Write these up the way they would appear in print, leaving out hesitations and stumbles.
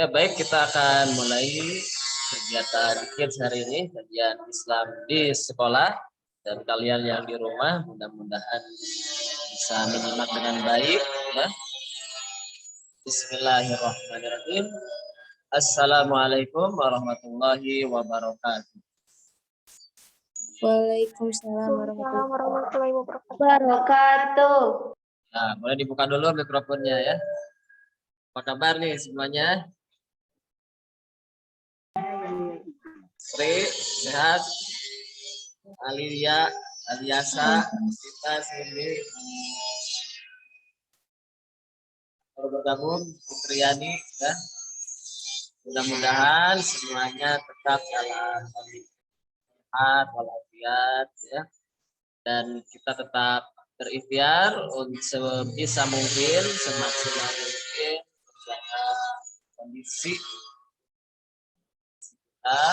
Ya baik, kita akan mulai kegiatan kids hari ini, kajian Islam di sekolah, dan kalian yang di rumah mudah-mudahan bisa menyimak dengan baik ya. Bismillahirrahmanirrahim. Assalamualaikum warahmatullahi wabarakatuh. Waalaikumsalam warahmatullahi wabarakatuh. Nah, boleh dibuka dulu mikrofonnya ya. Apa kabar nih semuanya? Sri, sehat? Alia, Aliasa, Sita, Cindy, baru bergabung, Fitriani ya. Mudah-mudahan semuanya tetap dalam kondisi sehat walafiat ya, dan kita tetap berikhtiar untuk sebisa mungkin, semaksimal mungkin menjaga kondisi kita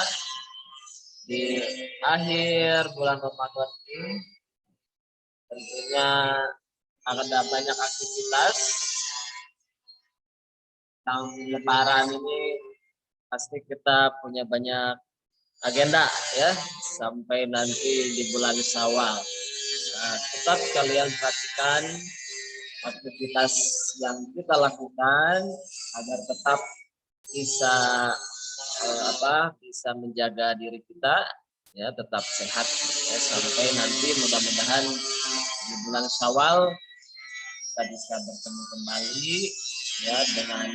di akhir bulan Ramadan ini. Tentunya akan ada banyak aktivitas. Tahun Lebaran ini pasti kita punya banyak agenda ya, sampai nanti di bulan Syawal. Nah, tetap kalian perhatikan aktivitas yang kita lakukan agar tetap bisa bisa menjaga diri kita ya, tetap sehat ya, sampai nanti mudah-mudahan di bulan Syawal kita bisa bertemu kembali ya dengan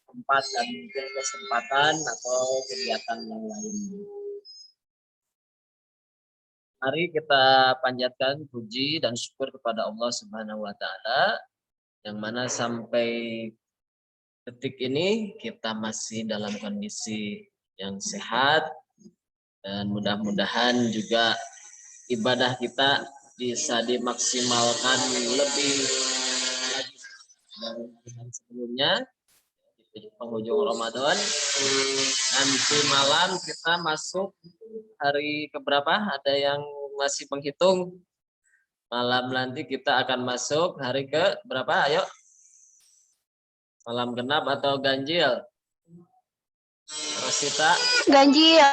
tempat dan mungkin kesempatan atau kegiatan yang lain. Mari kita panjatkan puji dan syukur kepada Allah Subhanahu wa taala yang mana sampai detik ini kita masih dalam kondisi yang sehat, dan mudah-mudahan juga ibadah kita bisa dimaksimalkan lebih lagi dari sebelumnya di penghujung Ramadan. Nanti malam kita masuk hari keberapa? Ada yang masih menghitung? Malam nanti kita akan masuk hari ke berapa? Ayo. Malam genap atau ganjil? Rosita? Ganjil.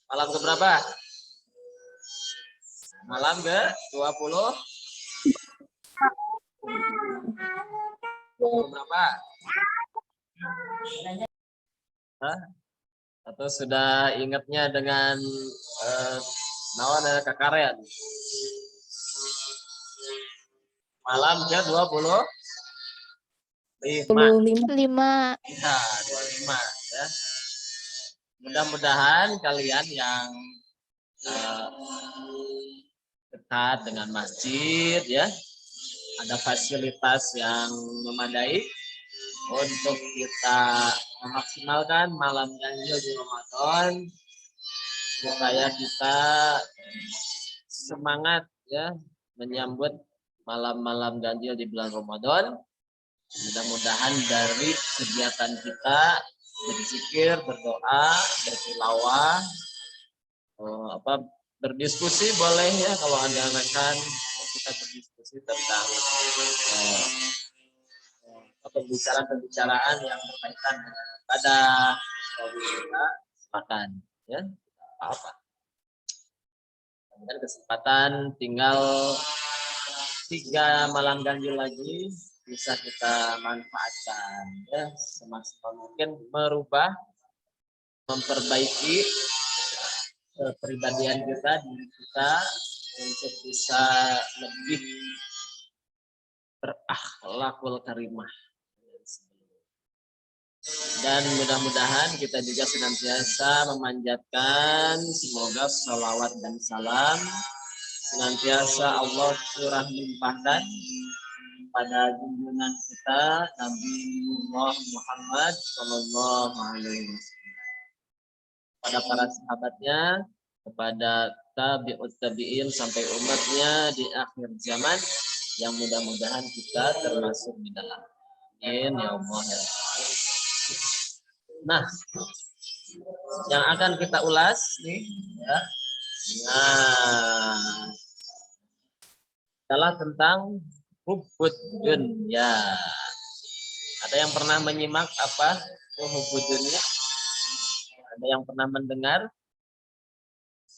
Malam ke berapa? Malam ke 20? Berapa? Hah? Atau sudah ingatnya dengan nawan kakarean? Malam ke 25. Ya, 25 ya. Mudah-mudahan kalian yang dekat dengan masjid ya, ada fasilitas yang memadai untuk kita memaksimalkan malam ganjil di Ramadan, supaya kita semangat ya menyambut malam-malam ganjil di bulan Ramadan. Mudah-mudahan dari kegiatan kita berzikir, berdoa, bertilawah, berdiskusi boleh ya, kalau ada rekan kita berdiskusi tentang pembicaraan yang berkaitan dengan pada kita makan ya, apa dan kesempatan tinggal 3 malam ganjil lagi bisa kita manfaatkan ya, semaksimal mungkin merubah, memperbaiki kepribadian kita, diri kita, untuk bisa lebih berakhlakul karimah. Dan mudah-mudahan kita juga senantiasa memanjatkan semoga salawat dan salam senantiasa Allah curah limpahkan pada junjungan kita Nabi Muhammad Shallallahu Alaihi Wasallam, pada para sahabatnya, kepada tabi'ut tabi'in sampai umatnya di akhir zaman, yang mudah-mudahan kita termasuk di dalam. Amin ya Allah. Nah, yang akan kita ulas nih ya, adalah tentang hubbud dunya. Ada yang pernah menyimak apa itu hubbud dunya? Ada yang pernah mendengar?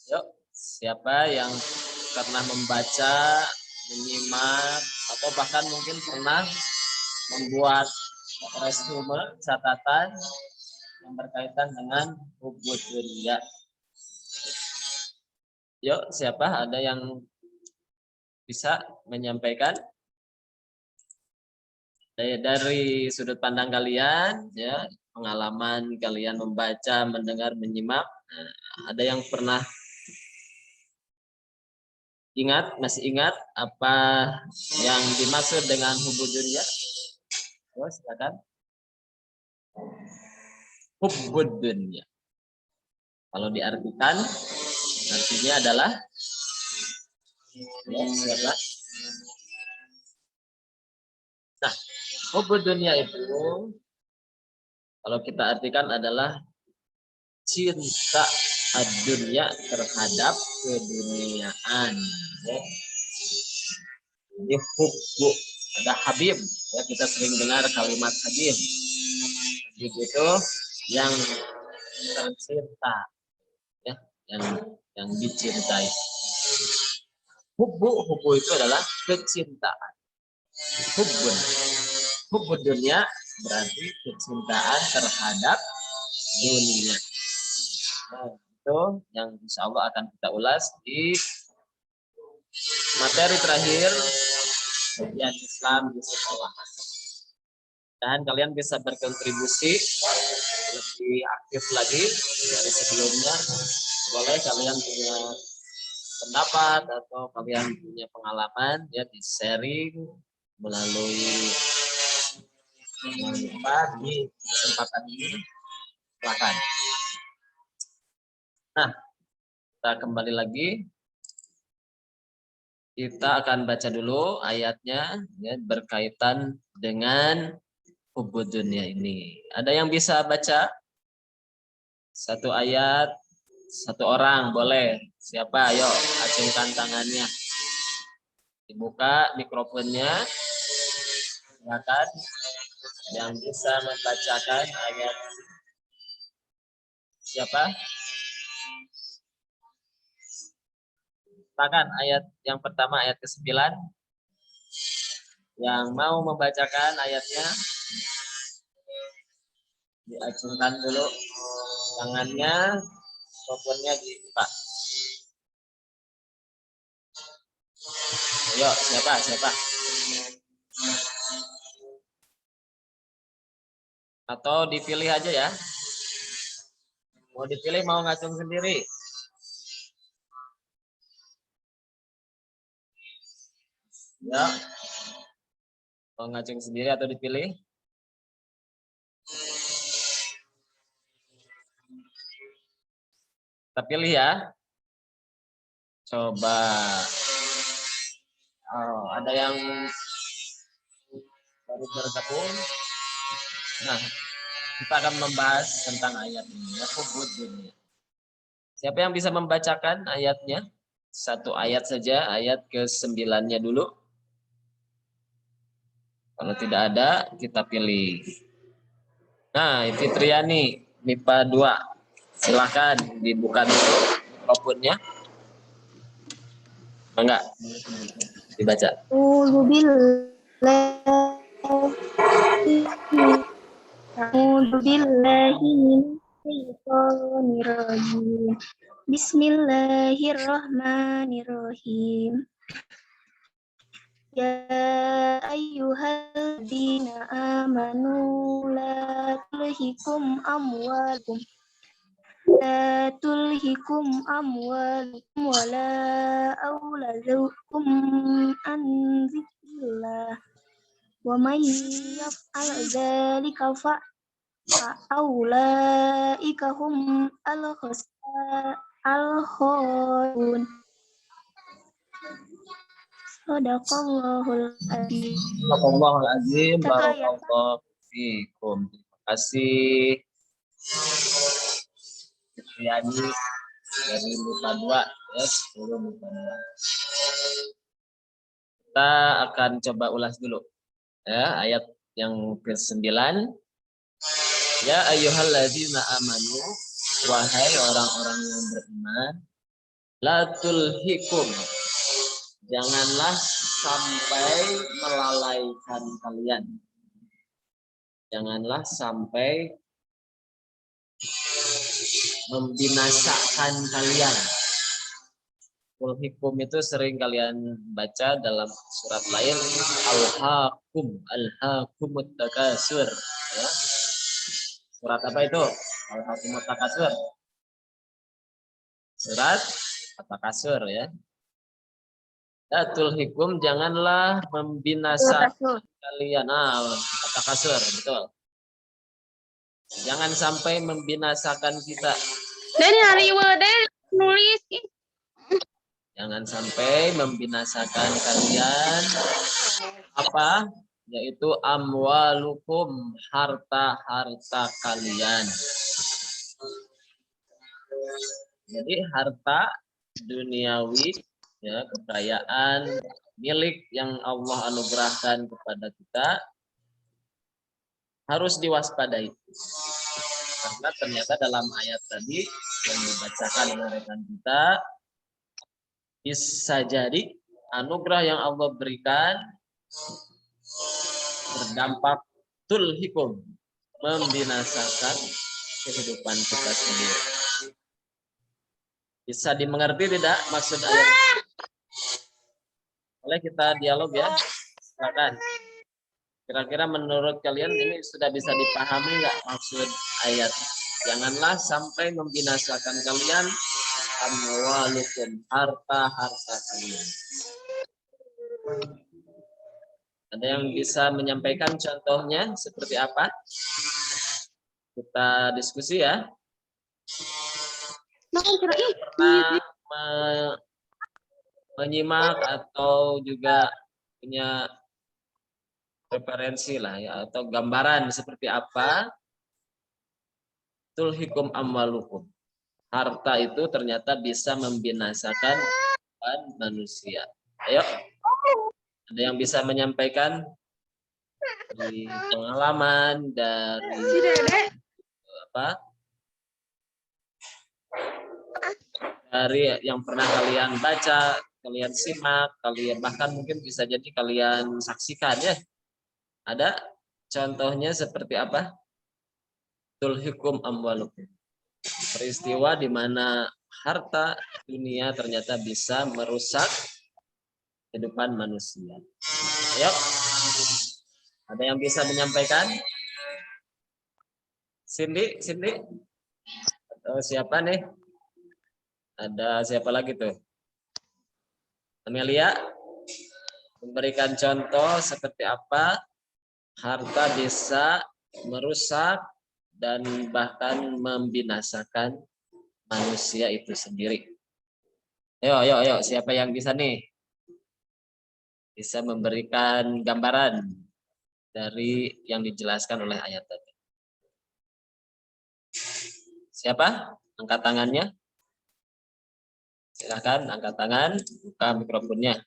Yuk, siapa yang pernah membaca, menyimak, atau bahkan mungkin pernah membuat resume catatan yang berkaitan dengan hubbud dunya? Yuk, siapa ada yang bisa menyampaikan dari sudut pandang kalian, ya, pengalaman kalian membaca, mendengar, menyimak, ada yang pernah masih ingat apa yang dimaksud dengan hubbud dunya? Oh, silakan. Hubbud dunya. Kalau diartikan, artinya adalah, ya, siapa? Nah, hubbud dunya itu kalau kita artikan adalah cinta dunia terhadap keduniaan. Ya. Jadi hubbu, ada habib. Ya, kita sering dengar kalimat habib. Habib itu yang tercinta, ya, yang dicintai. Hubbu itu adalah kecintaan. Hubbun. Hubbud dunia berarti kecintaan terhadap dunia. Nah, itu yang insya Allah akan kita ulas di materi terakhir ujian Islam di sekolah. Dan kalian bisa berkontribusi lebih aktif lagi dari sebelumnya. Boleh kalian punya pendapat atau kalian punya pengalaman, ya, di sharing melalui di kesempatan ini. Silakan. Nah, kita kembali lagi. Kita akan baca dulu ayatnya, ya, berkaitan dengan hubbud dunya ini. Ada yang bisa baca? Satu ayat, satu orang boleh. Siapa? Ayo, acungkan tangannya. Dibuka mikrofonnya. Silakan yang bisa membacakan ayat. Siapa? Silakan ayat yang pertama, ayat ke-9. Yang mau membacakan ayatnya, diacungkan dulu tangannya, mikrofonnya dibuka. Ayo, siapa? Atau dipilih aja ya. Mau dipilih, mau ngacung sendiri? Ya. Mau ngacung sendiri atau dipilih? Kita pilih ya. Coba. Oh, ada yang baru bergabung. Nah, kita akan membahas tentang ayat ini. Hubbud dunya. Siapa yang bisa membacakan ayatnya? Satu ayat saja, ayat ke-9-nya dulu. Kalau tidak ada, kita pilih. Nah, Fitriani, MIPA 2. Silahkan dibuka dulu mikrofonnya. Enggak? Dibaca. Bismillahirrahmanirrahim. Ya ayyuhalladzina amanu la tulhikum amwalukum wala auladukum an dzikrillah wa may yaf'al dzalika fa ulaika hum al-khasirun. Sadaqallahul azim. Sadaqallahul azim. Satu ayat. Barakallahu fikum. Terima kasih. Fitriani dari MIPA 2, ya, 10 MIPA 2. Kita akan coba ulas dulu, ya, ayat yang ke-9. Ya ayyuhalladzina amanu, wahai orang-orang yang beriman, la tulhikum, janganlah sampai melalaikan kalian. Janganlah sampai membinasakan kalian. Tulhikum itu sering kalian baca dalam surat lain, alhaakumut takasur. Ya. Surat apa itu? Alhaakumut takasur. Surat At-Takasur ya. Tulhikum, janganlah membinasakan kalian. At-Takasur, betul. Jangan sampai membinasakan kita. Dari hari nulis. Jangan sampai membinasakan kalian apa? Yaitu amwalukum, harta-harta kalian. Jadi harta duniawi, ya, kekayaan milik yang Allah anugerahkan kepada kita harus diwaspadai. Karena ternyata dalam ayat tadi yang dibacakan oleh rekan kita, bisa jadi anugerah yang Allah berikan berdampak tulhikum, membinasakan kehidupan kita sendiri. Bisa dimengerti tidak maksud ayat? Boleh kita dialog ya? Silakan. Kira-kira menurut kalian ini sudah bisa dipahami nggak maksud ayat? Janganlah sampai membinasakan kalian amwalukum, harta-harta kalian. Ada yang bisa menyampaikan contohnya seperti apa? Kita diskusi ya. Pernah menyimak atau juga punya referensi lah ya, atau gambaran seperti apa tulhikum amwalukum, harta itu ternyata bisa membinasakan manusia. Ayo, ada yang bisa menyampaikan dari pengalaman, dari apa, dari yang pernah kalian baca, kalian simak, kalian bahkan mungkin bisa jadi kalian saksikan ya. Ada contohnya seperti apa? Tulhikum amwalukum. Peristiwa di mana harta dunia ternyata bisa merusak kehidupan manusia. Ayo. Ada yang bisa menyampaikan? Cindy? Atau siapa nih? Ada siapa lagi tuh? Amelia? Memberikan contoh seperti apa harta bisa merusak dan bahkan membinasakan manusia itu sendiri. Ayo, siapa yang bisa nih? Bisa memberikan gambaran dari yang dijelaskan oleh ayat tadi. Siapa? Angkat tangannya. Silakan angkat tangan, buka mikrofonnya.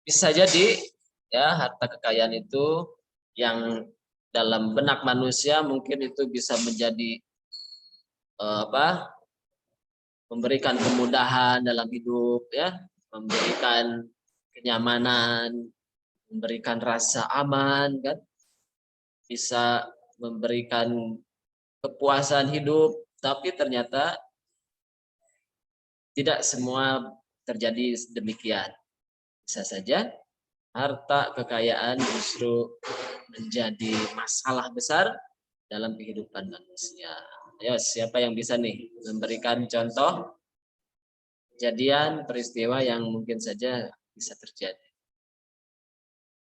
Bisa jadi ya harta kekayaan itu yang dalam benak manusia mungkin itu bisa menjadi memberikan kemudahan dalam hidup ya, memberikan kenyamanan, memberikan rasa aman kan, bisa memberikan kepuasan hidup, tapi ternyata tidak semua terjadi demikian. Bisa saja harta kekayaan justru menjadi masalah besar dalam kehidupan manusia. Ayo, siapa yang bisa nih memberikan contoh kejadian peristiwa yang mungkin saja bisa terjadi?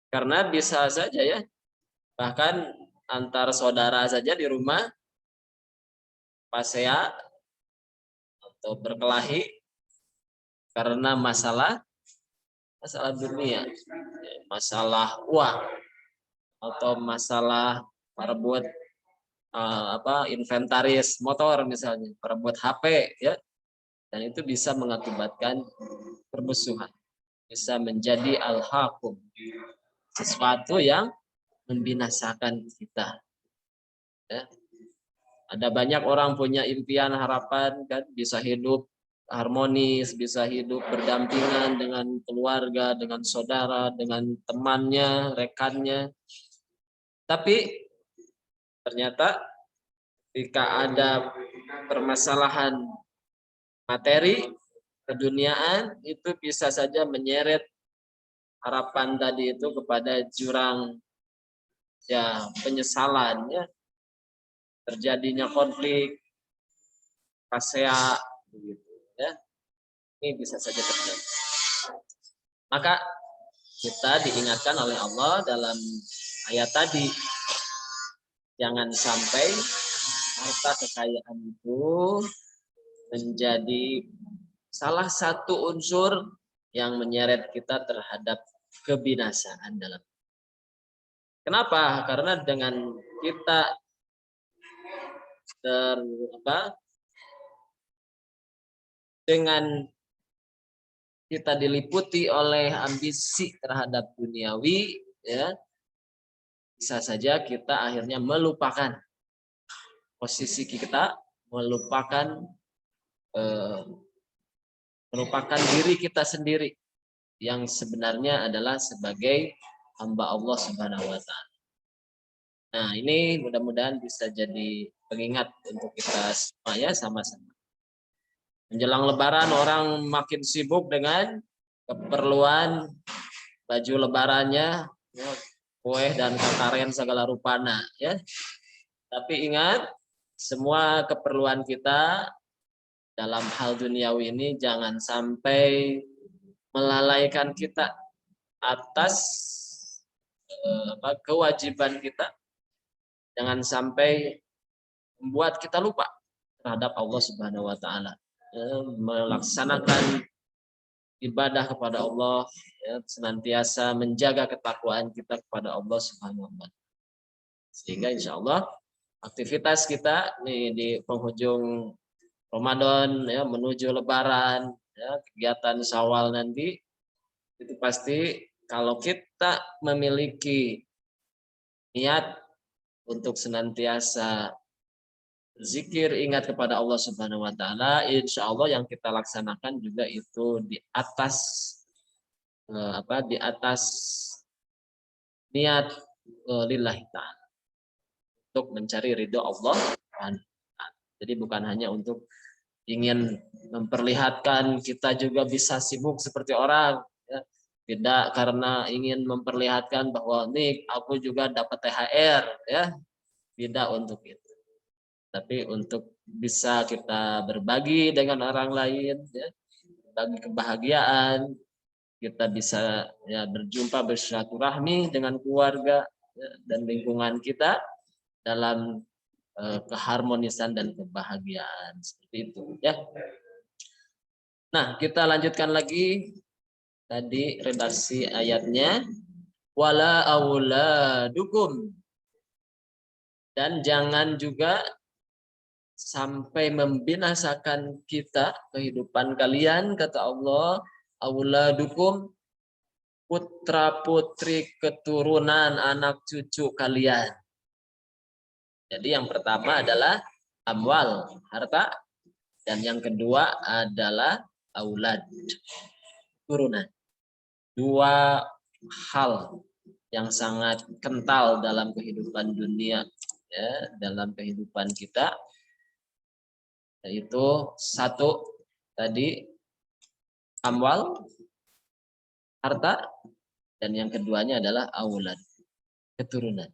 Karena bisa saja ya, bahkan antar saudara saja di rumah pasea atau berkelahi karena masalah dunia, masalah uang, atau masalah perebut inventaris motor misalnya, perebut HP ya, dan itu bisa mengakibatkan permusuhan. bisa menjadi al-hakum, sesuatu yang membinasakan kita. Ya. Ada banyak orang punya impian, harapan, kan bisa hidup harmonis, bisa hidup berdampingan dengan keluarga, dengan saudara, dengan temannya, rekannya. Tapi ternyata ketika ada permasalahan materi, keduniaan, itu bisa saja menyeret harapan tadi itu kepada jurang ya penyesalan, ya, terjadinya konflik, pasea, begitu, ya. Ini bisa saja terjadi. Maka kita diingatkan oleh Allah dalam ayat tadi, jangan sampai harta kekayaan itu menjadi salah satu unsur yang menyeret kita terhadap kebinasaan dalam. Kenapa? Karena dengan kita dengan kita diliputi oleh ambisi terhadap duniawi, ya, bisa saja kita akhirnya melupakan posisi kita, melupakan diri kita sendiri yang sebenarnya adalah sebagai hamba Allah Subhanahu wa Ta'ala. Nah, ini mudah-mudahan bisa jadi pengingat untuk kita semua, ya, sama-sama. Menjelang Lebaran orang makin sibuk dengan keperluan baju lebarannya, ya, kue dan kakaren segala rupana, ya. Tapi ingat, semua keperluan kita dalam hal duniawi ini jangan sampai melalaikan kita atas kewajiban kita. Jangan sampai membuat kita lupa terhadap Allah Subhanahu wa Ta'ala. Melaksanakan ibadah kepada Allah, ya, senantiasa menjaga ketakwaan kita kepada Allah Subhanahu wa Ta'ala. Sehingga insya Allah aktivitas kita di penghujung Ramadan, ya, menuju Lebaran, ya, kegiatan Syawal nanti itu pasti kalau kita memiliki niat untuk senantiasa zikir, ingat kepada Allah Subhanahu wa Ta'ala, insya Allah yang kita laksanakan juga itu di atas niat lillahi ta'ala, untuk mencari ridho Allah. Jadi bukan hanya untuk ingin memperlihatkan kita juga bisa sibuk seperti orang, ya. Tidak karena ingin memperlihatkan bahwa nih aku juga dapat THR, ya. Tidak untuk itu. Tapi untuk bisa kita berbagi dengan orang lain, ya, bagi kebahagiaan, kita bisa, ya, berjumpa bersilaturahmi dengan keluarga, ya, dan lingkungan kita dalam keharmonisan dan kebahagiaan, seperti itu, ya. Nah, kita lanjutkan lagi tadi redaksi ayatnya, wala auladukum, dan jangan juga sampai membinasakan kita, kehidupan kalian, kata Allah, auladukum, putra putri keturunan anak cucu kalian. Jadi yang pertama adalah amwal, harta, dan yang kedua adalah aulad, turunan. Dua hal yang sangat kental dalam kehidupan dunia, ya, dalam kehidupan kita, yaitu satu tadi amwal, harta, dan yang keduanya adalah aulad, keturunan.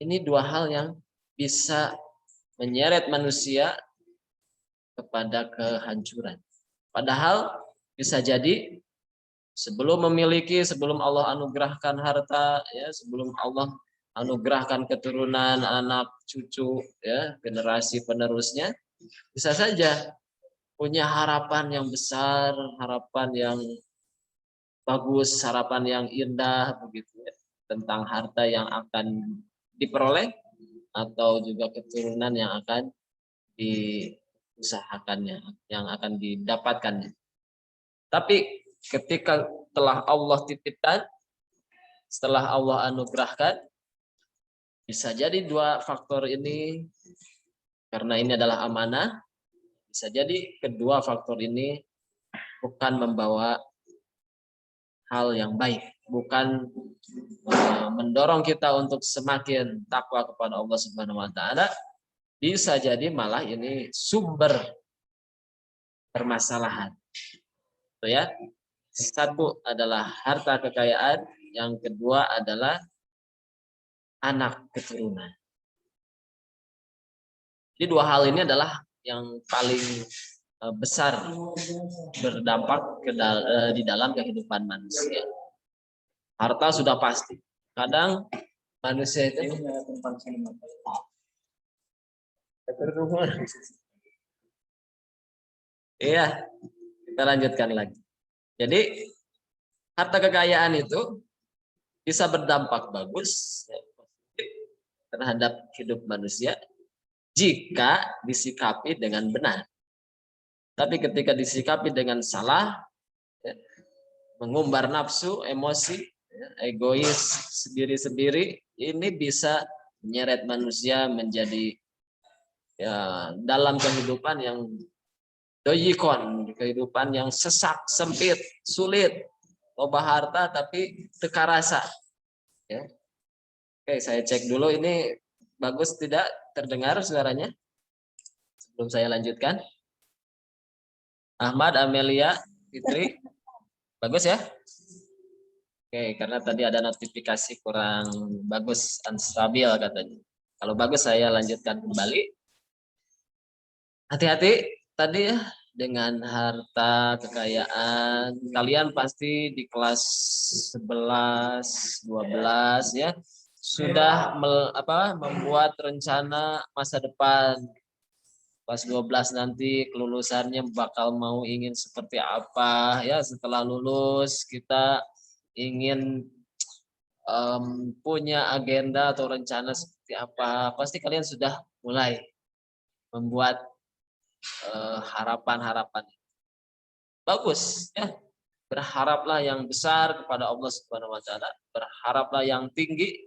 Ini dua hal yang bisa menyeret manusia kepada kehancuran. Padahal bisa jadi sebelum Allah anugerahkan harta, ya, sebelum Allah anugerahkan keturunan, anak cucu, ya, generasi penerusnya, bisa saja punya harapan yang besar, harapan yang bagus, harapan yang indah, begitu, ya, tentang harta yang akan diperoleh atau juga keturunan yang akan diusahakannya, yang akan didapatkannya. Tapi ketika setelah Allah titipkan, setelah Allah anugerahkan. Bisa jadi dua faktor ini, karena ini adalah amanah, bisa jadi kedua faktor ini bukan membawa hal yang baik, bukan mendorong kita untuk semakin takwa kepada Allah Subhanahu wa taala. Bisa jadi malah ini sumber permasalahan. Itu ya. Satu adalah harta kekayaan, yang kedua adalah anak keturunan. Jadi dua hal ini adalah yang paling besar berdampak di dalam kehidupan manusia. Harta sudah pasti. Kadang manusia itu iya, kita lanjutkan lagi. Jadi harta kekayaan itu bisa berdampak bagus terhadap hidup manusia jika disikapi dengan benar. Tapi ketika disikapi dengan salah, mengumbar nafsu, emosi, egois, sendiri-sendiri, ini bisa menyeret manusia menjadi dalam kehidupan yang doyikon, kehidupan yang sesak, sempit, sulit, loba harta tapi teka rasa. Ya. Oke, saya cek dulu ini bagus tidak terdengar suaranya sebelum saya lanjutkan. Ahmad, Amelia, Fitri, bagus ya? Oke, karena tadi ada notifikasi kurang bagus, unstabil katanya. Kalau bagus saya lanjutkan kembali. Hati-hati tadi ya dengan harta kekayaan. Kalian pasti di kelas 11, 12 ya sudah membuat rencana masa depan. Pas 12 nanti kelulusannya bakal mau ingin seperti apa ya, setelah lulus kita ingin punya agenda atau rencana seperti apa. Pasti kalian sudah mulai membuat harapan-harapan. Bagus ya. Berharaplah yang besar kepada Allah Subhanahu wa taala, berharaplah yang tinggi,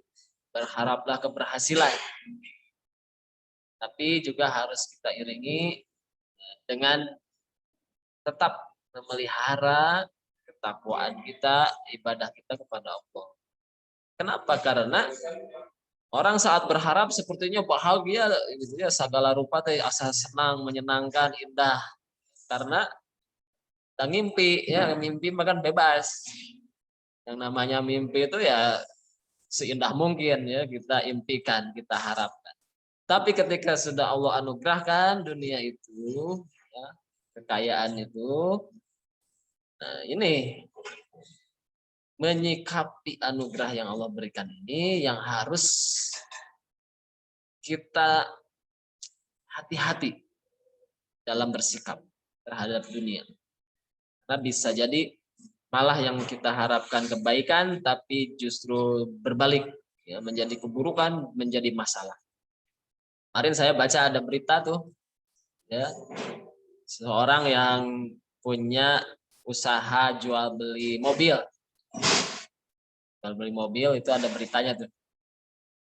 berharaplah keberhasilan. Tapi juga harus kita iringi dengan tetap memelihara ketakwaan kita, ibadah kita kepada Allah. Kenapa? Karena orang saat berharap sepertinya bahagia, gitu ya, segala rupa asa senang, menyenangkan, indah. Karena kita ngimpi, ya mimpi makan bebas. Yang namanya mimpi itu ya seindah mungkin ya kita impikan, kita harapkan. Tapi ketika sudah Allah anugerahkan dunia itu, ya, kekayaan itu, nah ini menyikapi anugerah yang Allah berikan ini yang harus kita hati-hati dalam bersikap terhadap dunia. Karena bisa jadi malah yang kita harapkan kebaikan, tapi justru berbalik, ya, menjadi keburukan, menjadi masalah. Kemarin saya baca ada berita tuh, ya, seorang yang punya usaha jual beli mobil. Jual beli mobil itu ada beritanya tuh.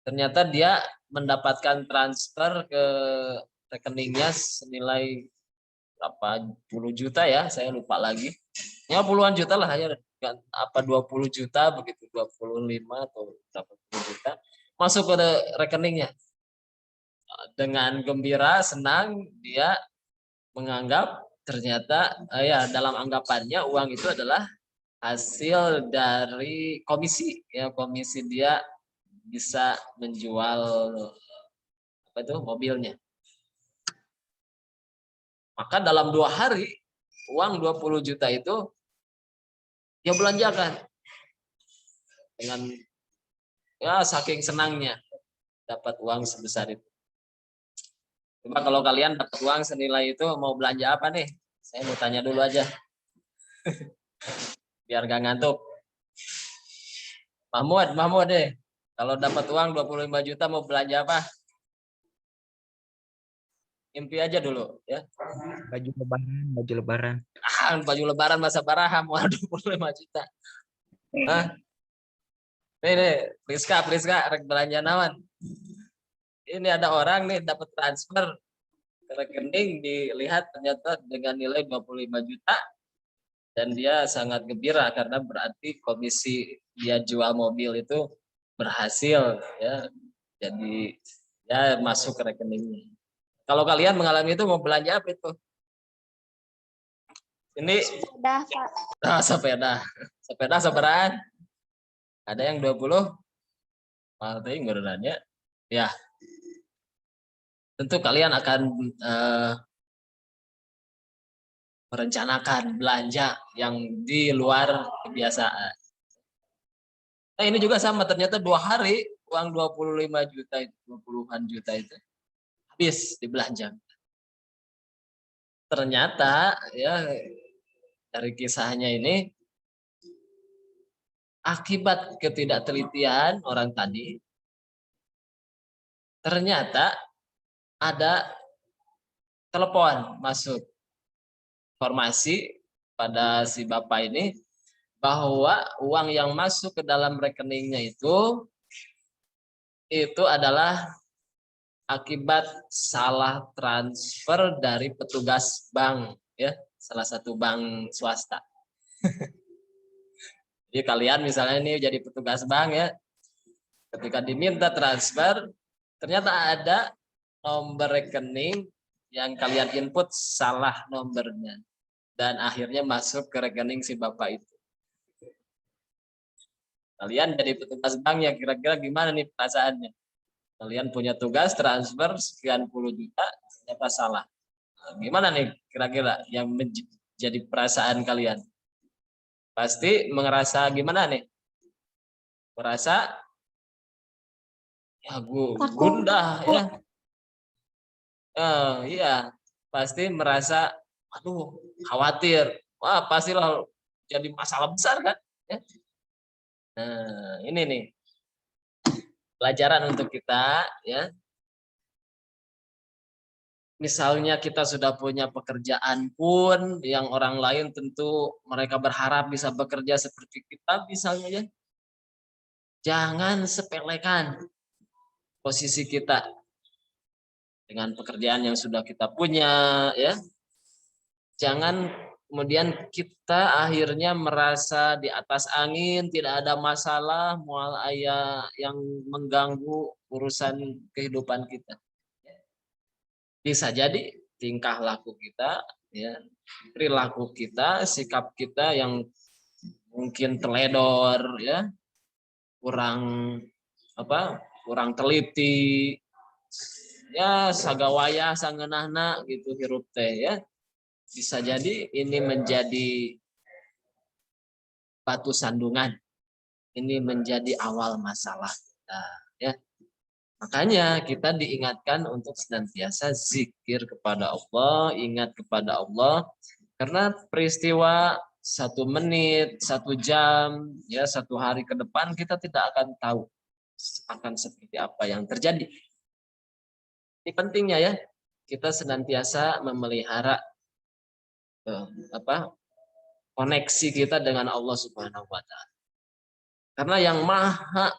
Ternyata dia mendapatkan transfer ke rekeningnya senilai berapa puluh juta ya, saya lupa lagi. Ya puluhan juta lah ya, apa 20 juta begitu, 25 atau berapa puluh juta masuk ke rekeningnya. Dengan gembira, senang dia menganggap ternyata ya dalam anggapannya uang itu adalah hasil dari komisi, ya komisi dia bisa menjual apa itu mobilnya. Maka dalam 2 hari uang 20 juta itu dia belanjakan dengan ya saking senangnya dapat uang sebesar itu. Coba kalau kalian dapat uang senilai itu mau belanja apa nih? Saya mau tanya dulu aja. Biar gak ngantuk. Mahmud deh. Kalau dapat uang 25 juta mau belanja apa? Mimpi aja dulu ya. Baju lebaran. Baju lebaran masa baraham, waduh 25 juta. Hah? Nih, Priska, rek belanja nawan. Ini ada orang nih dapat transfer ke rekening, dilihat ternyata dengan nilai 25 juta dan dia sangat gembira karena berarti komisi dia jual mobil itu berhasil ya. Jadi ya masuk ke rekeningnya. Kalau kalian mengalami itu mau belanja apa itu? Ini Sudah, Pak. sepeda. Sepeda seberang. Ada yang 20? Partai nggak ya. Tentu kalian akan merencanakan belanja yang di luar kebiasaan. Nah, ini juga sama, ternyata 2 hari uang 25 juta itu, 20-an juta itu habis dibelanja. Ternyata ya dari kisahnya ini akibat ketidaktelitian orang tadi, ternyata ada telepon masuk informasi pada si bapak ini bahwa uang yang masuk ke dalam rekeningnya itu adalah akibat salah transfer dari petugas bank ya, salah satu bank swasta. Jadi kalian misalnya ini jadi petugas bank ya, ketika diminta transfer ternyata ada nomor rekening yang kalian input salah nomornya dan akhirnya masuk ke rekening si bapak itu. Kalian jadi petugas bank ya, kira-kira gimana nih perasaannya? Kalian punya tugas transfer sekian puluh juta, ternyata salah. Nah, gimana nih kira-kira yang menjadi perasaan kalian? Pasti merasa gimana nih? Merasa ya gundah ya. Iya, pasti merasa aduh khawatir. Wah, pastilah jadi masalah besar kan? Ya. Nah, ini nih pelajaran untuk kita ya. Misalnya kita sudah punya pekerjaan pun yang orang lain tentu mereka berharap bisa bekerja seperti kita misalnya ya. Jangan sepelekan posisi kita dengan pekerjaan yang sudah kita punya ya. Jangan kemudian kita akhirnya merasa di atas angin, tidak ada masalah, mual aya yang mengganggu urusan kehidupan kita. Bisa jadi tingkah laku kita, ya, perilaku kita, sikap kita yang mungkin teledor, ya, kurang teliti, ya sagawaya sangeunahna gitu hirup teh ya. Bisa jadi ini menjadi batu sandungan. Ini menjadi awal masalah kita, ya. Makanya kita diingatkan untuk senantiasa zikir kepada Allah, ingat kepada Allah, karena peristiwa 1 menit, 1 jam, ya 1 hari ke depan kita tidak akan tahu akan seperti apa yang terjadi. Ini pentingnya ya, kita senantiasa memelihara koneksi kita dengan Allah Subhanahu wa taala. Karena yang maha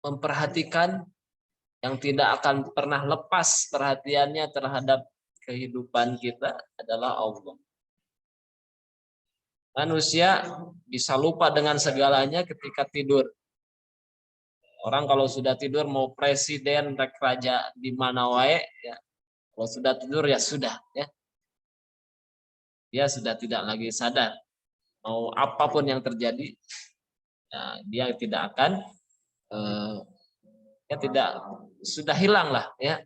memperhatikan, yang tidak akan pernah lepas perhatiannya terhadap kehidupan kita adalah Allah. Manusia bisa lupa dengan segalanya ketika tidur. Orang kalau sudah tidur mau presiden, raja di mana wae ya. Kalau sudah tidur ya sudah ya. Dia sudah tidak lagi sadar. Mau apapun yang terjadi, ya, dia tidak akan sudah hilang lah ya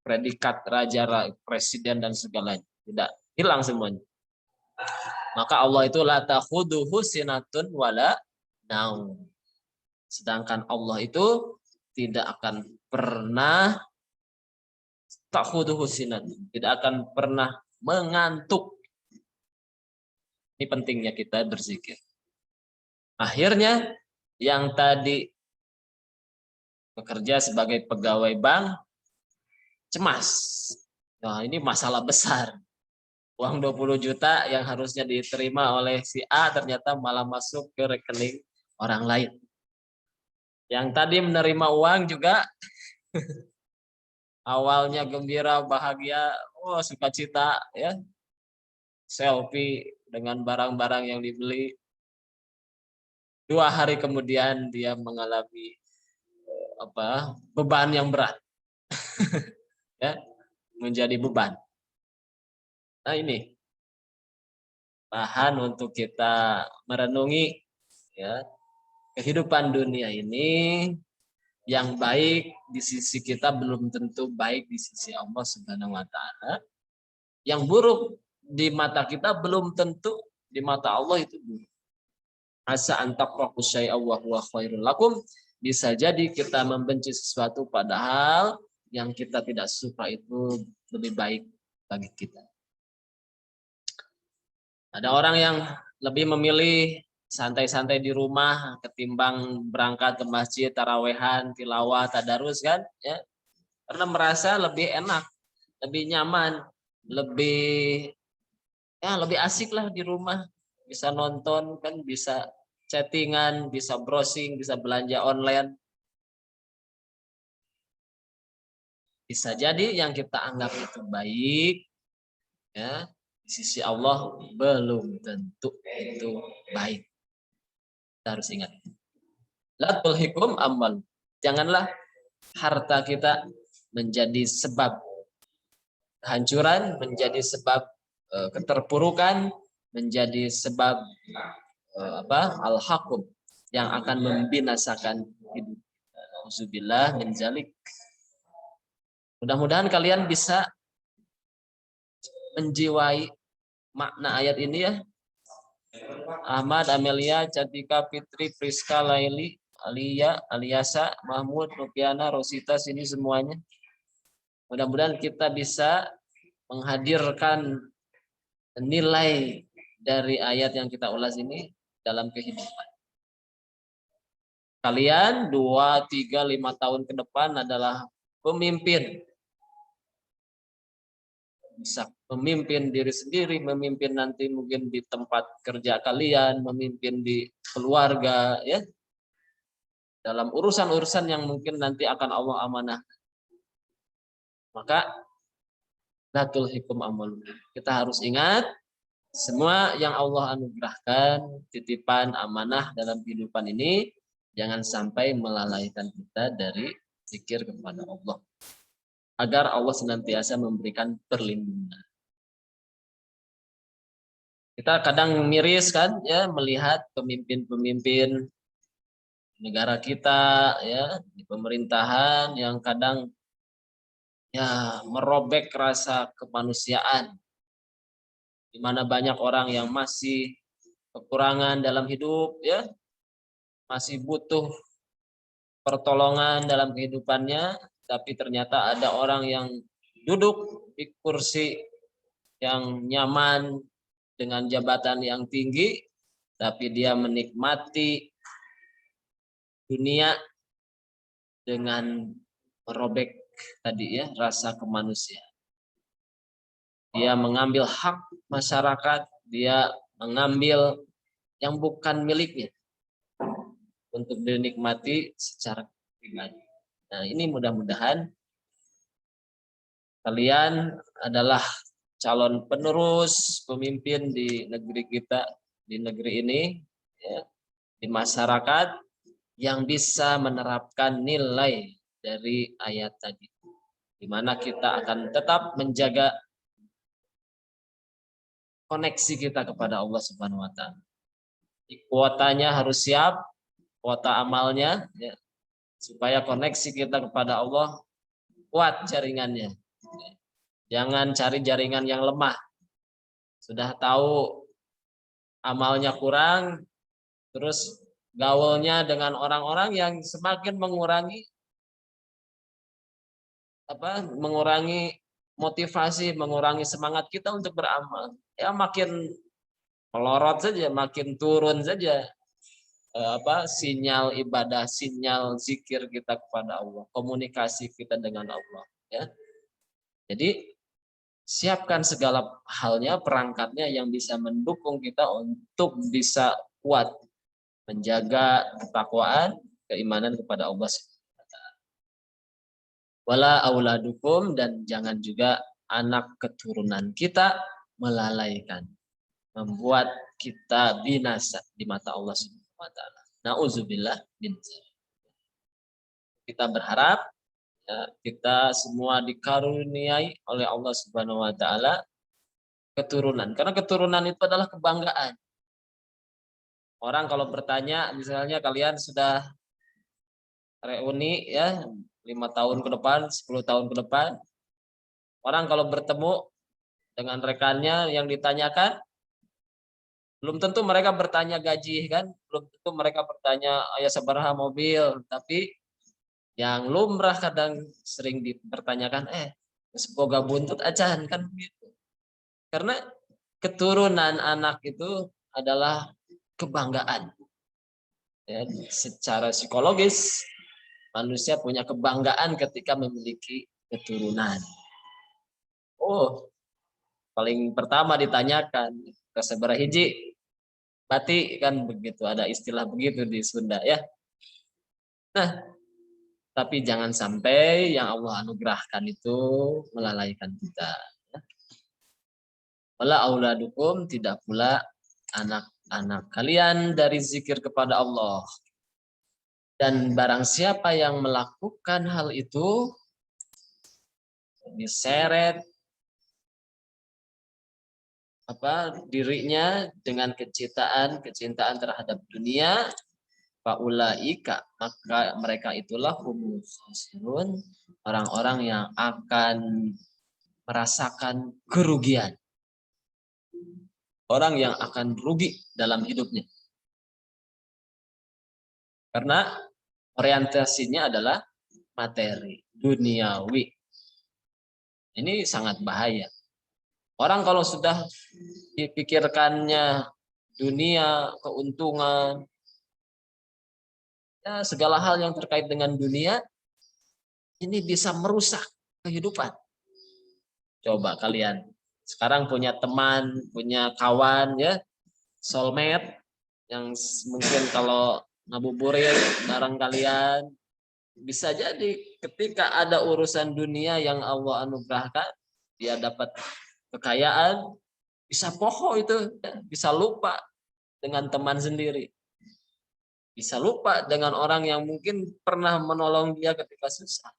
predikat raja, presiden dan segalanya, tidak hilang semuanya. Maka Allah itu la takhuduhu sinatun wala naum. Sedangkan Allah itu tidak akan pernah takhuduhu sinatun, tidak akan pernah mengantuk. Ini pentingnya kita berzikir. Akhirnya yang tadi bekerja sebagai pegawai bank cemas. Nah, ini masalah besar. Uang 20 juta yang harusnya diterima oleh si A ternyata malah masuk ke rekening orang lain. Yang tadi menerima uang juga awalnya gembira, bahagia, oh sukacita ya, selfie dengan barang-barang yang dibeli. 2 hari kemudian dia mengalami beban yang berat, ya, menjadi beban. Nah ini bahan untuk kita merenungi ya kehidupan dunia ini. Yang baik di sisi kita belum tentu baik di sisi Allah Subhanahu wa taala. Yang buruk di mata kita belum tentu di mata Allah itu buruk. Asa antakrahu syai'a wa huwa khairul lakum. Bisa jadi kita membenci sesuatu padahal yang kita tidak suka itu lebih baik bagi kita. Ada orang yang lebih memilih santai-santai di rumah ketimbang berangkat ke masjid, tarawehan, tilawah, tadarus kan, ya. Karena merasa lebih enak, lebih nyaman, lebih asik lah di rumah. Bisa nonton kan, bisa chattingan, bisa browsing, bisa belanja online. Bisa jadi yang kita anggap itu baik, ya, di sisi Allah belum tentu itu baik. Kita harus ingat. La tulhikum amal. Janganlah harta kita menjadi sebab kehancuran, menjadi sebab keterpurukan, menjadi sebab al-hakum yang akan membinasakan hidup. Auzubillah min zalik. Mudah-mudahan kalian bisa menjiwai makna ayat ini ya. Ahmad, Amelia, Cantika, Fitri, Priska, Laili, Alia, Aliasa, Mahmud, Rupiana, Rosita, sini semuanya. Mudah-mudahan kita bisa menghadirkan nilai dari ayat yang kita ulas ini dalam kehidupan. Kalian 2, 3, 5 tahun ke depan adalah pemimpin. Bisa memimpin diri sendiri, memimpin nanti mungkin di tempat kerja kalian, memimpin di keluarga, ya. Dalam urusan-urusan yang mungkin nanti akan Allah amanah. Maka latul hikum amal. Kita harus ingat semua yang Allah anugerahkan, titipan amanah dalam kehidupan ini, jangan sampai melalaikan kita dari zikir kepada Allah. Agar Allah senantiasa memberikan perlindungan. Kita kadang miris kan ya melihat pemimpin-pemimpin negara kita ya di pemerintahan yang kadang ya merobek rasa kemanusiaan, di mana banyak orang yang masih kekurangan dalam hidup ya, masih butuh pertolongan dalam kehidupannya, tapi ternyata ada orang yang duduk di kursi yang nyaman dengan jabatan yang tinggi, tapi dia menikmati dunia dengan merobek tadi ya rasa kemanusiaan. Dia mengambil hak masyarakat, dia mengambil yang bukan miliknya untuk dinikmati secara pribadi. Nah, ini mudah-mudahan kalian adalah calon penerus pemimpin di negeri kita, di negeri ini, ya, di masyarakat yang bisa menerapkan nilai dari ayat tadi, di mana kita akan tetap menjaga koneksi kita kepada Allah Subhanahu wa taala. Kuotanya harus siap, kuota amalnya ya, supaya koneksi kita kepada Allah kuat jaringannya. Jangan cari jaringan yang lemah. Sudah tahu amalnya kurang, terus gaulnya dengan orang-orang yang semakin mengurangi motivasi, mengurangi semangat kita untuk beramal. Ya makin melorot saja, makin turun saja sinyal ibadah, sinyal zikir kita kepada Allah, komunikasi kita dengan Allah, ya. Jadi siapkan segala halnya, perangkatnya yang bisa mendukung kita untuk bisa kuat menjaga ketakwaan, keimanan kepada Allah Subhanahu wa taala. Wala auladukum, dan jangan juga anak keturunan kita melalaikan, membuat kita binasa di mata Allah Subhanahu wa taala. Nauzubillah min dzalik. Kita berharap ya, kita semua dikaruniai oleh Allah Subhanahu wa taala keturunan. Karena keturunan itu adalah kebanggaan. Orang kalau bertanya, misalnya kalian sudah reuni ya 5 tahun ke depan, 10 tahun ke depan, orang kalau bertemu dengan rekannya yang ditanyakan, belum tentu mereka bertanya gaji kan, belum tentu mereka bertanya ayah sabaraha mobil, tapi yang lumrah kadang sering dipertanyakan, semoga buntut acan kan begitu. Karena keturunan anak itu adalah kebanggaan. Ya, secara psikologis manusia punya kebanggaan ketika memiliki keturunan. Oh, paling pertama ditanyakan ke sabaraha hiji bati kan begitu, ada istilah begitu di Sunda ya. Nah, tapi jangan sampai yang Allah anugerahkan itu melalaikan kita. Wala auladukum, tidak pula anak-anak kalian dari zikir kepada Allah. Dan barang siapa yang melakukan hal itu, diseret dirinya dengan kecintaan terhadap dunia, faulaika, maka mereka itulah humul khasirun, orang-orang yang akan merasakan kerugian. Orang yang akan rugi dalam hidupnya. Karena orientasinya adalah materi, duniawi. Ini sangat bahaya. Orang kalau sudah dipikirkannya dunia, keuntungan, ya segala hal yang terkait dengan dunia, ini bisa merusak kehidupan. Coba kalian sekarang punya teman, punya kawan ya, soulmate, yang mungkin kalau ngabuburit bareng kalian, bisa jadi ketika ada urusan dunia yang Allah anugerahkan, dia dapat kekayaan, bisa poho itu, ya, bisa lupa dengan teman sendiri. Bisa lupa dengan orang yang mungkin pernah menolong dia ketika susah.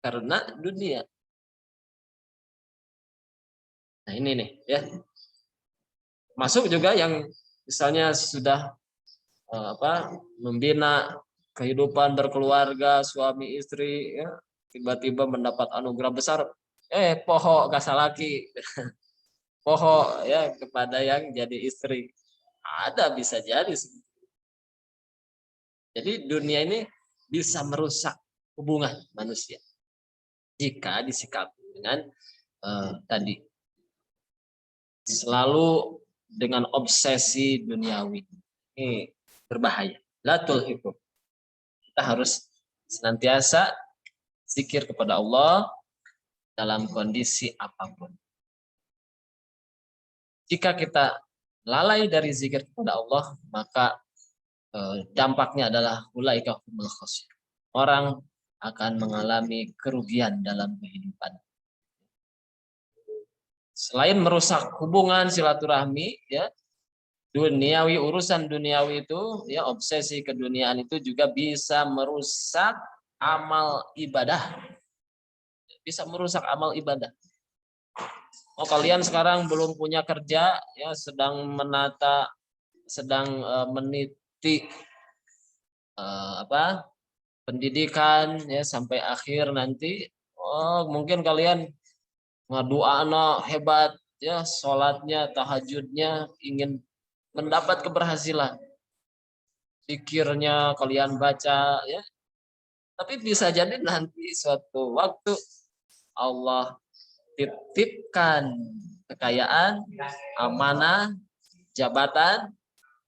Karena dunia. Nah ini nih ya. Masuk juga yang misalnya sudah membina kehidupan berkeluarga, suami istri ya, tiba-tiba mendapat anugerah besar, poho kasalaki. Poho ya kepada yang jadi istri. Ada, bisa jadi. Jadi dunia ini bisa merusak hubungan manusia jika disikapi dengan tadi selalu dengan obsesi duniawi. Ini berbahaya. La tulhikum. Kita harus senantiasa zikir kepada Allah dalam kondisi apapun. Jika kita lalai dari zikir kepada Allah, maka dampaknya adalah ulaika humul khasirun. Orang akan mengalami kerugian dalam kehidupan. Selain merusak hubungan silaturahmi, ya, duniawi, urusan duniawi itu, ya, obsesi keduniaan itu juga bisa merusak amal ibadah. Bisa merusak amal ibadah. Oh, kalian sekarang belum punya kerja, ya, sedang meniti pendidikan, ya, sampai akhir nanti. Oh, mungkin kalian doa anak hebat, ya, sholatnya, tahajudnya, ingin mendapat keberhasilan. Zikirnya kalian baca, ya. Tapi bisa jadi nanti suatu waktu Allah titipkan kekayaan, amanah, jabatan,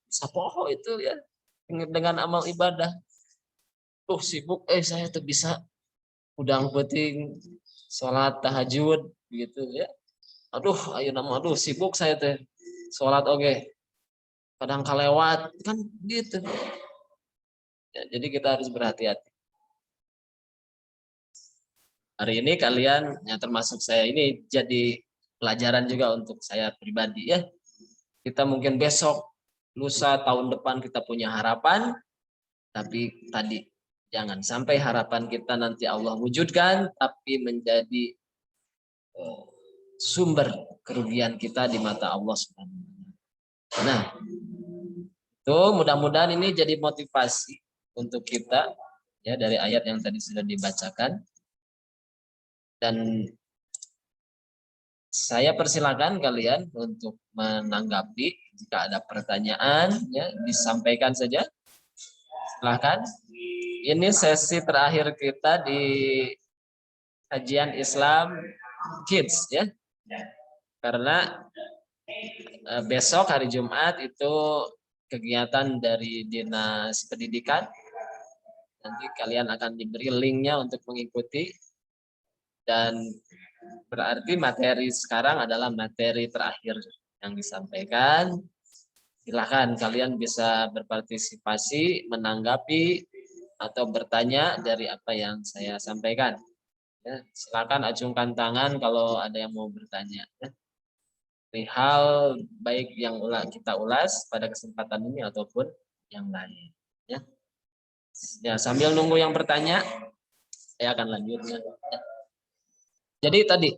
sapoho itu ya dengan amal ibadah. Sibuk, saya tuh bisa udang peting sholat tahajud gitu ya. Aduh, ayo nama aduh sibuk saya teh. Sholat oke. Kadang kalewat kan gitu. Ya, jadi kita harus berhati-hati. Hari ini kalian yang termasuk saya ini jadi pelajaran juga untuk saya pribadi ya. Kita mungkin besok, lusa, tahun depan kita punya harapan, tapi tadi jangan sampai harapan kita nanti Allah wujudkan, tapi menjadi sumber kerugian kita di mata Allah Subhanahu wa Ta'ala. Nah, itu mudah-mudahan ini jadi motivasi untuk kita ya dari ayat yang tadi sudah dibacakan. Dan saya persilakan kalian untuk menanggapi jika ada pertanyaan ya disampaikan saja. Silakan. Ini sesi terakhir kita di kajian Islam Kids ya. Karena besok hari Jumat itu kegiatan dari Dinas Pendidikan. Nanti kalian akan diberi linknya untuk mengikuti. Dan berarti materi sekarang adalah materi terakhir yang disampaikan. Silakan kalian bisa berpartisipasi, menanggapi atau bertanya dari apa yang saya sampaikan. Ya, silakan acungkan tangan kalau ada yang mau bertanya. Ya. Hal baik yang kita ulas pada kesempatan ini ataupun yang lain. Ya, ya sambil nunggu yang bertanya, saya akan lanjutkan. Ya. Jadi tadi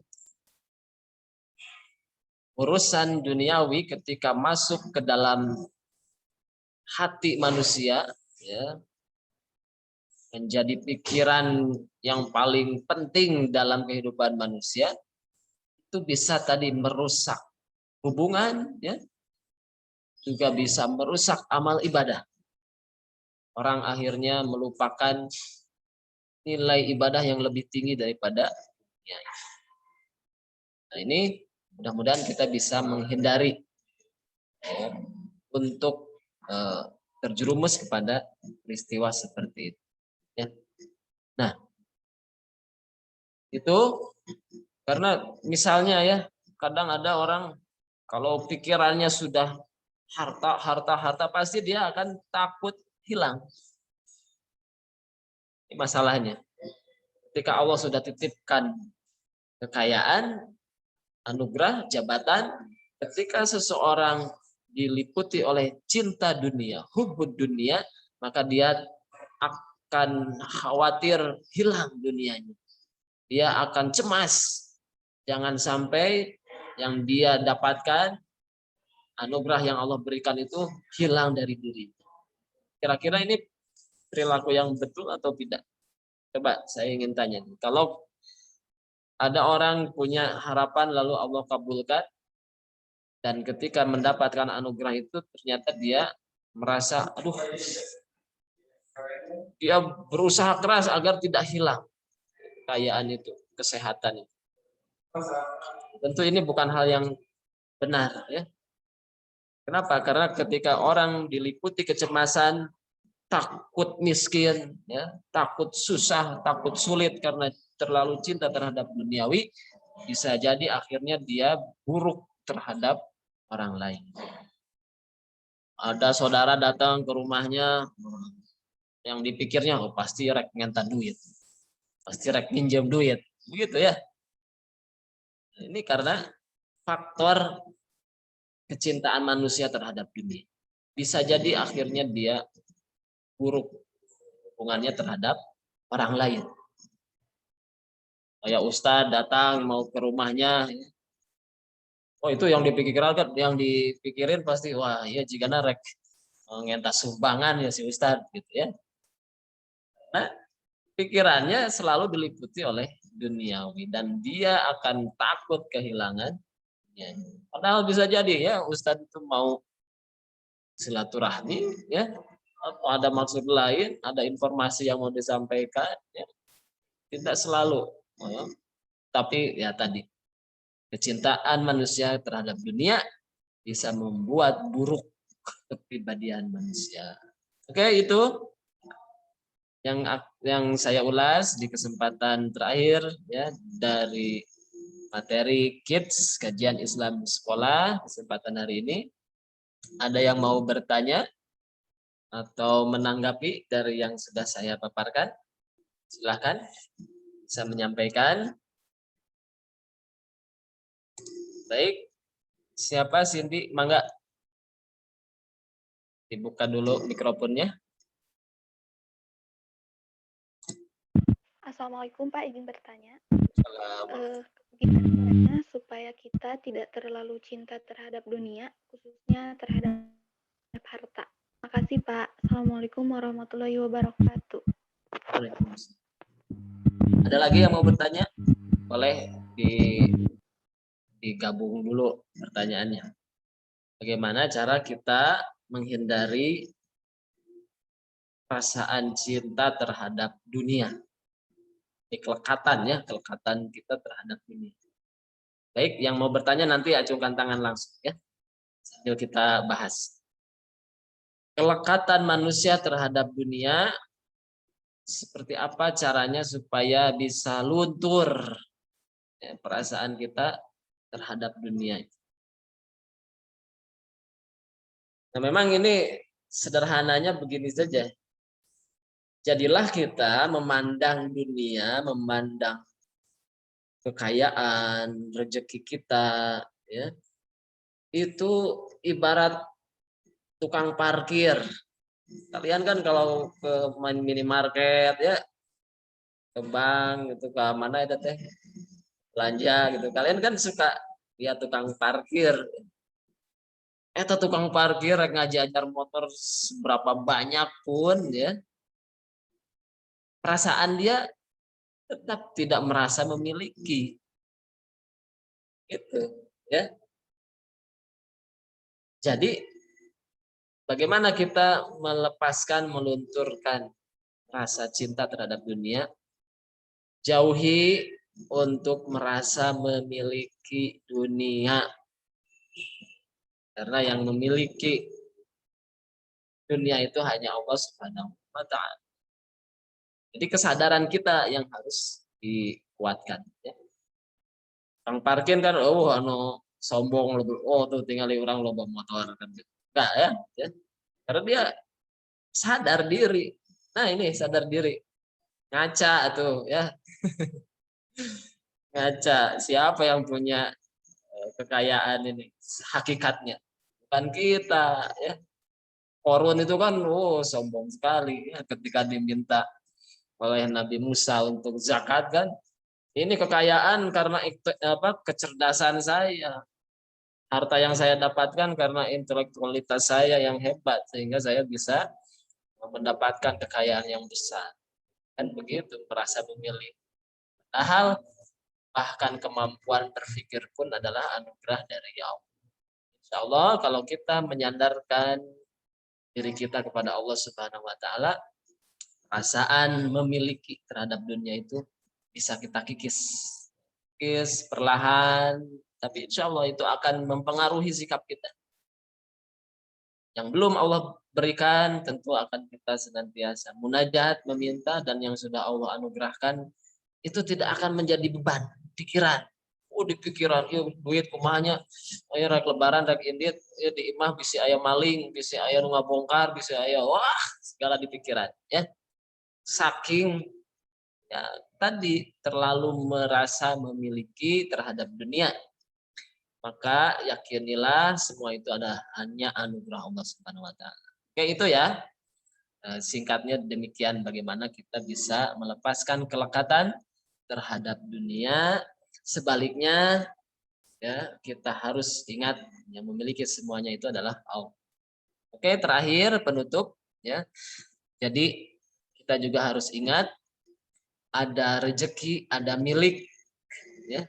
urusan duniawi ketika masuk ke dalam hati manusia ya menjadi pikiran yang paling penting dalam kehidupan manusia, itu bisa tadi merusak hubungan ya, juga bisa merusak amal ibadah. Orang akhirnya melupakan nilai ibadah yang lebih tinggi daripada ya. Nah, ini mudah-mudahan kita bisa menghindari ya, untuk terjerumus kepada peristiwa seperti itu. Ya. Nah, itu karena misalnya ya, kadang ada orang kalau pikirannya sudah harta pasti dia akan takut hilang. Ini masalahnya. Ketika Allah sudah titipkan kekayaan, anugerah, jabatan, ketika seseorang diliputi oleh cinta dunia, hubbud dunia, maka dia akan khawatir hilang dunianya. Dia akan cemas. Jangan sampai yang dia dapatkan, anugerah yang Allah berikan itu hilang dari diri. Kira-kira ini perilaku yang betul atau tidak? Coba saya ingin tanya. Kalau ada orang punya harapan lalu Allah kabulkan, dan ketika mendapatkan anugerah itu ternyata dia merasa, aduh, dia berusaha keras agar tidak hilang kekayaan itu, kesehatan itu. Tentu ini bukan hal yang benar ya. Kenapa? Karena ketika orang diliputi kecemasan, takut miskin, ya, takut susah, takut sulit karena terlalu cinta terhadap duniawi, bisa jadi akhirnya dia buruk terhadap orang lain. Ada saudara datang ke rumahnya, yang dipikirnya oh pasti rek ngenta duit, pasti rek minjem duit, begitu ya. Ini karena faktor kecintaan manusia terhadap dunia. Bisa jadi akhirnya dia buruk hubungannya terhadap orang lain. Kayak Ustadz datang mau ke rumahnya, oh itu yang dipikirin pasti wah ya jika narek ngentas sumbangan ya si Ustadz gitu ya. Nah pikirannya selalu diliputi oleh duniawi dan dia akan takut kehilangan. Ya. Padahal bisa jadi ya Ustadz itu mau silaturahmi ya, atau ada maksud lain, ada informasi yang mau disampaikan ya. Tidak selalu ya. Tapi ya tadi kecintaan manusia terhadap dunia bisa membuat buruk kepribadian manusia. Oke, itu yang saya ulas di kesempatan terakhir ya dari materi Kids Kajian Islam di Sekolah kesempatan hari ini. Ada yang mau bertanya atau menanggapi dari yang sudah saya paparkan? Silahkan bisa menyampaikan. Baik, siapa Cindy? Mangga dibuka dulu mikrofonnya. Assalamualaikum Pak, izin bertanya. Salam. Gimana caranya supaya kita tidak terlalu cinta terhadap dunia, khususnya terhadap harta? Makasih Pak. Assalamualaikum warahmatullahi wabarakatuh. Ada lagi yang mau bertanya? Boleh digabung dulu pertanyaannya. Bagaimana cara kita menghindari perasaan cinta terhadap dunia? Kelekatan ya, kelekatan kita terhadap dunia. Baik, yang mau bertanya nanti acungkan tangan langsung ya. Sambil kita bahas. Kelekatan manusia terhadap dunia, seperti apa caranya supaya bisa luntur ya, perasaan kita terhadap dunia. Nah, memang ini sederhananya begini saja. Jadilah kita memandang dunia, memandang kekayaan, rezeki kita, ya, itu ibarat tukang parkir. Kalian kan kalau ke minimarket ya, ke bank gitu, ke mana itu teh belanja gitu. Kalian kan suka lihat tukang parkir. Tukang parkir ngajajar motor seberapa banyak pun ya, perasaan dia tetap tidak merasa memiliki, gitu ya. Jadi bagaimana kita melepaskan, melunturkan rasa cinta terhadap dunia? Jauhi untuk merasa memiliki dunia, karena yang memiliki dunia itu hanya Allah Subhanahu wa Ta'ala. Jadi kesadaran kita yang harus dikuatkan. Ya. Kang parkir kan, sombong lebih, tuh tinggal orang loba motor kan, enggak ya. Karena dia sadar diri. Nah ini sadar diri, ngaca tuh ya, ngaca siapa yang punya kekayaan ini, hakikatnya bukan kita ya. Korun itu kan, sombong sekali ya, ketika diminta oleh Nabi Musa untuk zakat kan. Ini kekayaan karena kecerdasan saya. Harta yang saya dapatkan karena intelektualitas saya yang hebat. Sehingga saya bisa mendapatkan kekayaan yang besar. Kan begitu, merasa memilih. Padahal bahkan kemampuan berpikir pun adalah anugerah dari Allah. Insya Allah kalau kita menyandarkan diri kita kepada Allah Subhanahu wa Ta'ala, perasaan memiliki terhadap dunia itu bisa kita kikis perlahan, tapi insya Allah itu akan mempengaruhi sikap kita. Yang belum Allah berikan tentu akan kita senantiasa munajat, meminta, dan yang sudah Allah anugerahkan itu tidak akan menjadi beban pikiran. Di pikiran duit kumanya aya rek lebaran rek indit di imah bisi aya maling, bisi aya nu ngabongkar, bisi aya segala di pikiran ya. Saking ya tadi terlalu merasa memiliki terhadap dunia, maka yakinilah semua itu hanya anugerah Allah Subhanahu wa Ta'ala. Oke, itu ya singkatnya demikian bagaimana kita bisa melepaskan kelekatan terhadap dunia. Sebaliknya ya kita harus ingat yang memiliki semuanya itu adalah Allah. Oke, terakhir penutup ya. Jadi kita juga harus ingat ada rezeki, ada milik ya.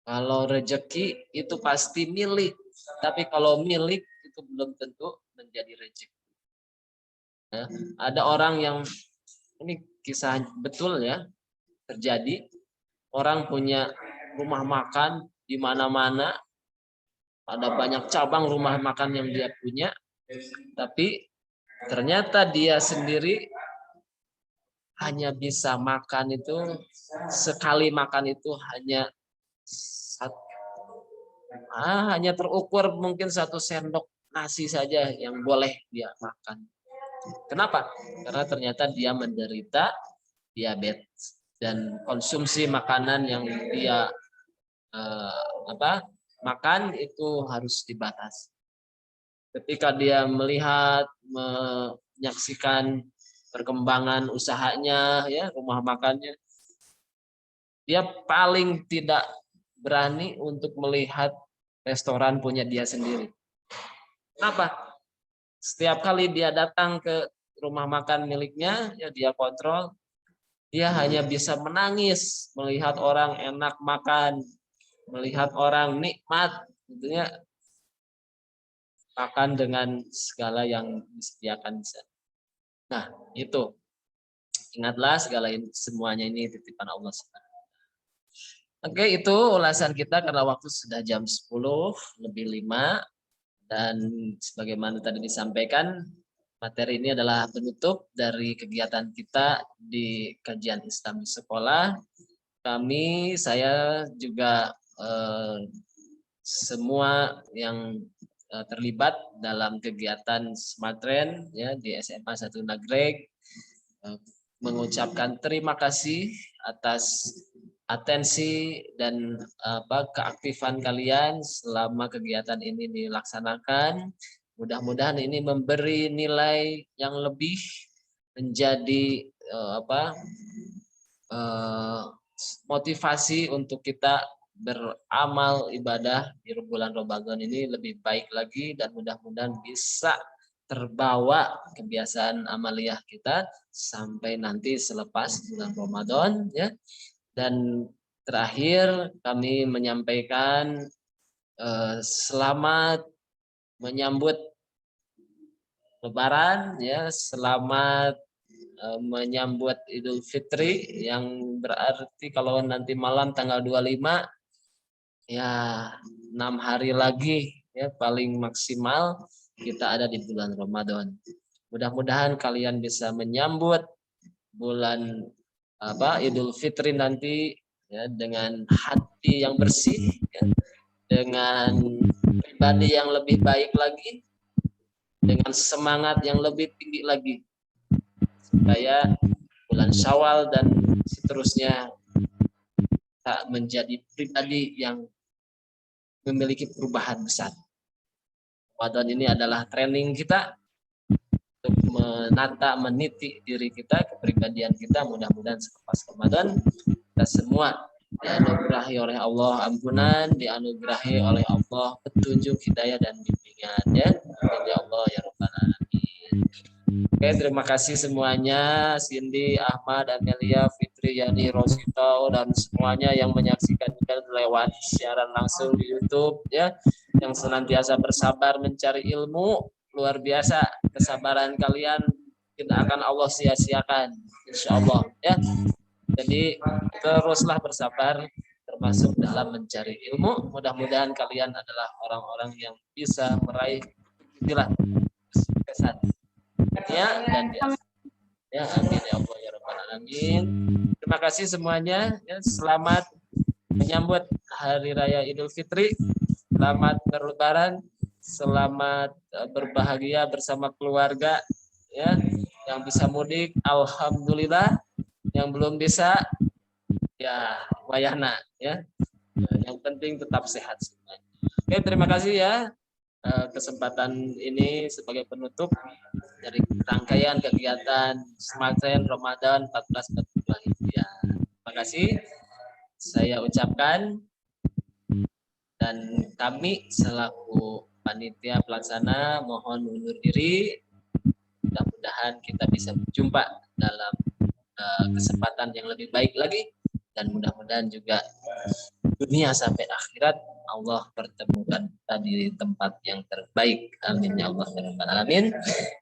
Kalau rezeki itu pasti milik, tapi kalau milik itu belum tentu menjadi rezeki. Ya, ada orang yang, ini kisah betul ya terjadi, orang punya rumah makan di mana-mana, ada banyak cabang rumah makan yang dia punya, tapi ternyata dia sendiri hanya bisa makan itu sekali makan itu hanya terukur mungkin 1 sendok nasi saja yang boleh dia makan. Kenapa? Karena ternyata dia menderita diabetes dan konsumsi makanan yang dia makan itu harus dibatasi. Ketika dia melihat, menyaksikan perkembangan usahanya, ya rumah makannya, dia paling tidak berani untuk melihat restoran punya dia sendiri. Kenapa? Setiap kali dia datang ke rumah makan miliknya, ya dia kontrol, dia hanya bisa menangis melihat orang enak makan, melihat orang nikmat, tentunya makan dengan segala yang disediakan. Nah, itu. Ingatlah semuanya ini titipan Allah. Oke, itu ulasan kita karena waktu sudah jam 10:05. Dan sebagaimana tadi disampaikan, materi ini adalah penutup dari kegiatan kita di kajian Islam di sekolah. Saya juga semua yang terlibat dalam kegiatan Smartren ya di SMA 1 Nagreg mengucapkan terima kasih atas atensi dan keaktifan kalian selama kegiatan ini dilaksanakan. Mudah-mudahan ini memberi nilai yang lebih, menjadi motivasi untuk kita beramal ibadah di bulan Ramadan ini lebih baik lagi, dan mudah-mudahan bisa terbawa kebiasaan amaliyah kita sampai nanti selepas bulan Ramadan ya. Dan terakhir kami menyampaikan selamat menyambut Lebaran ya, selamat menyambut Idul Fitri yang berarti kalau nanti malam tanggal 25 ya 6 hari lagi ya paling maksimal kita ada di bulan Ramadan. Mudah-mudahan kalian bisa menyambut bulan Idul Fitri nanti ya dengan hati yang bersih ya, dengan pribadi yang lebih baik lagi, dengan semangat yang lebih tinggi lagi, supaya bulan Syawal dan seterusnya tak menjadi pribadi yang memiliki perubahan besar. Ramadan ini adalah training kita untuk meniti diri kita, kepribadian kita. Mudah-mudahan selepas Ramadan kita semua dianugerahi oleh Allah ampunan, dianugerahi oleh Allah petunjuk, hidayah dan bimbingan ya. Amin ya Allah ya rabbal alamin. Oke, terima kasih semuanya, Cindy, Ahmad, Amelia, Fitri, Yani, Rosito, dan semuanya yang menyaksikan juga lewat siaran langsung di YouTube ya, yang senantiasa bersabar mencari ilmu. Luar biasa kesabaran kalian, tidak akan Allah sia-siakan insya Allah ya. Jadi teruslah bersabar termasuk dalam mencari ilmu. Mudah-mudahan kalian adalah orang-orang yang bisa meraih kesuksesan ya, dan ya amin ya Allah ya rabbal alamin. Terima kasih semuanya ya, selamat menyambut hari raya Idul Fitri, selamat berlebaran, selamat berbahagia bersama keluarga ya. Yang bisa mudik alhamdulillah, yang belum bisa ya wayahna ya. Yang penting tetap sehat semuanya. Oke, terima kasih ya kesempatan ini sebagai penutup dari rangkaian kegiatan Smartren Ramadan 1442 Hijriah. Terima kasih saya ucapkan, dan kami selaku panitia pelaksana mohon undur diri. Mudah-mudahan kita bisa berjumpa dalam kesempatan yang lebih baik lagi, dan mudah-mudahan juga dunia sampai akhirat Allah pertemukan kita di tempat yang terbaik. Amin ya Allah ya rabbal alamin.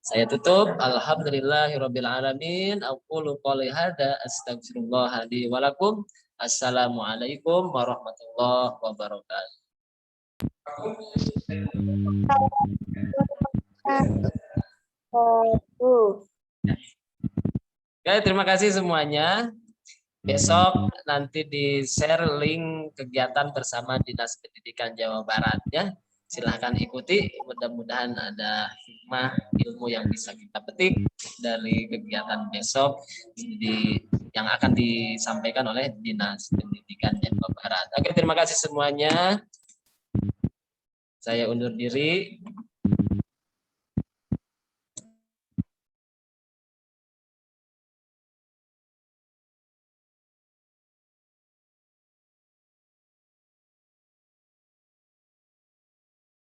Saya tutup. Alhamdulillahirabbil alamin. Aqulu qouli hadza astaghfirullah li wa lakum. Assalamualaikum warahmatullahi wabarakatuh. Oke, terima kasih semuanya. Besok nanti di-share link kegiatan bersama Dinas Pendidikan Jawa Barat ya. Silahkan ikuti, mudah-mudahan ada hikmah ilmu yang bisa kita petik dari kegiatan besok yang akan disampaikan oleh Dinas Pendidikan Jawa Barat. Oke, terima kasih semuanya. Saya undur diri.